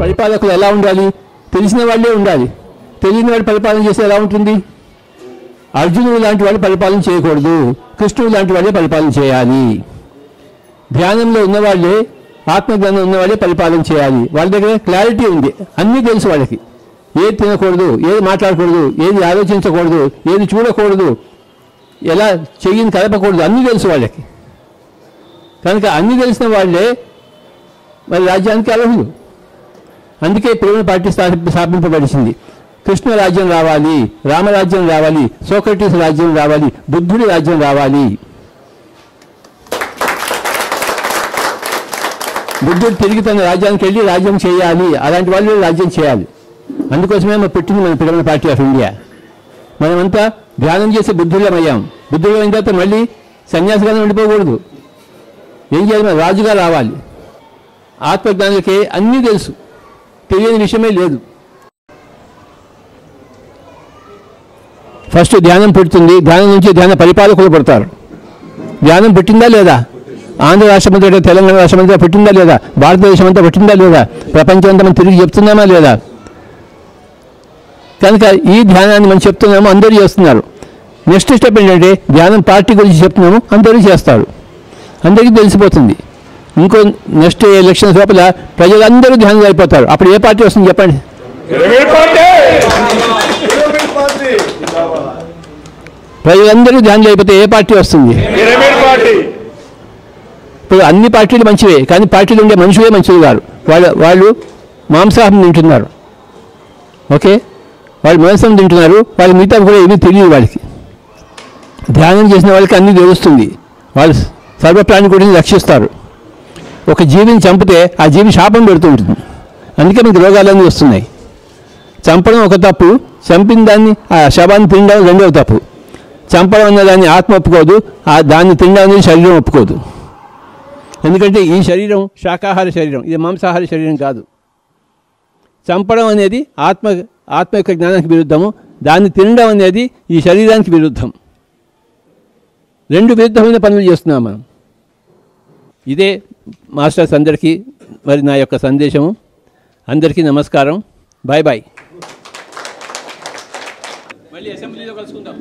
పరిపాలకులు ఎలా ఉండాలి? తెలిసిన వాళ్ళే ఉండాలి. తెలియని వాడు పరిపాలన చేస్తే ఎలా ఉంటుంది? అర్జునుడు లాంటి వాడు పరిపాలన చేయకూడదు, కృష్ణుడు లాంటి వాడే పరిపాలన చేయాలి. ధ్యానంలో ఉన్నవాళ్ళే, ఆత్మజ్ఞానం ఉన్నవాళ్ళే పరిపాలన చేయాలి. వాళ్ళ దగ్గర క్లారిటీ ఉంది, అన్నీ తెలుసు వాళ్ళకి. ఏది తినకూడదు, ఏది మాట్లాడకూడదు, ఏది ఆలోచించకూడదు, ఏది చూడకూడదు, ఎలా చెయ్యిని కలపకూడదు, అన్నీ తెలుసు వాళ్ళకి. కనుక అన్నీ తెలిసిన వాళ్ళే మరి రాజ్యానికి అర్హులు. అందుకే ప్రేమ పార్టీ స్థాపింపబడిసింది. కృష్ణ రాజ్యం రావాలి, రామరాజ్యం రావాలి, సోక్రటీస్ రాజ్యం రావాలి, బుద్ధుడి రాజ్యం రావాలి. బుద్ధుడు తిరిగి తన రాజ్యానికి వెళ్ళి రాజ్యం చేయాలి. అలాంటి వాళ్ళు రాజ్యం చేయాలి. అందుకోసమే మనం పెట్టింది మన పిరమిడ్ పార్టీ ఆఫ్ ఇండియా. మనమంతా ధ్యానం చేసి బుద్ధులమయ్యాం. బుద్ధులు అయిన తర్వాత మళ్ళీ సన్యాసిగానే ఉండిపోకూడదు. ఏం చేయాలి? మనం రాజుగా రావాలి. ఆత్మజ్ఞానులకి అన్నీ తెలుసు, తెలియని విషయమే లేదు. ఫస్ట్ ధ్యానం పెడుతుంది, ధ్యానం నుంచి ధ్యాన పరిపాలకులు పడతారు. ధ్యానం పెట్టిందా లేదా? ఆంధ్ర రాష్ట్రం అంతా, తెలంగాణ రాష్ట్రం అంతా పెట్టిందా లేదా? భారతదేశం అంతా పెట్టిందా లేదా? ప్రపంచం అంతా మనం తిరిగి చెప్తున్నామా లేదా? కనుక ఈ ధ్యానాన్ని మనం చెప్తున్నాము, అందరూ చేస్తున్నారు. నెక్స్ట్ స్టెప్ ఏంటంటే ధ్యానం పార్టీ గురించి చెప్తున్నాము, అందరూ చేస్తారు, అందరికీ తెలిసిపోతుంది. ఇంకో నెక్స్ట్ ఎలక్షన్స్ లోపల ప్రజలందరూ ధ్యానం అయిపోతారు. అప్పుడు ఏ పార్టీ వస్తుంది చెప్పండి? ప్రజలందరూ ధ్యానం అయిపోతే ఏ పార్టీ వస్తుంది? ఇప్పుడు అన్ని పార్టీలు మంచివే, కానీ పార్టీలు ఉండే మనుషులే మంచివి కాదు. వాళ్ళు మాంసాహారం తింటున్నారు. ఓకే, వాళ్ళు మాంసం తింటున్నారు, వాళ్ళు మిగతా కూడా ఏమీ తెలియదు. వాళ్ళకి ధ్యానం చేసిన వాళ్ళకి అన్నీ తెలుస్తుంది. వాళ్ళు సర్వప్రాణి గురించి రక్షిస్తారు. ఒక జీవిని చంపితే ఆ జీవి శాపం పెడుతూ ఉంటుంది. అందుకే మీకు రోగాలన్నీ వస్తున్నాయి. చంపడం ఒక తప్పు, చంపిన దాన్ని ఆ శవాన్ని తినడం రెండవ తప్పు. చంపడం అన్న దాన్ని ఆత్మ ఒప్పుకోదు, దాన్ని తినడం అనేది శరీరం ఒప్పుకోదు. ఎందుకంటే ఈ శరీరం శాకాహార శరీరం, ఇది మాంసాహార శరీరం కాదు. చంపడం అనేది ఆత్మ యొక్క జ్ఞానానికి విరుద్ధము, దాన్ని తినడం అనేది ఈ శరీరానికి విరుద్ధం. రెండు విరుద్ధమైన పనులు చేస్తున్నాం మనం. ఇదే మాస్టర్స్ అందరికీ మరి నా యొక్క సందేశము. అందరికీ నమస్కారం. Bye bye. మళ్ళీ అసెంబ్లీలో కలుసుకుందాం.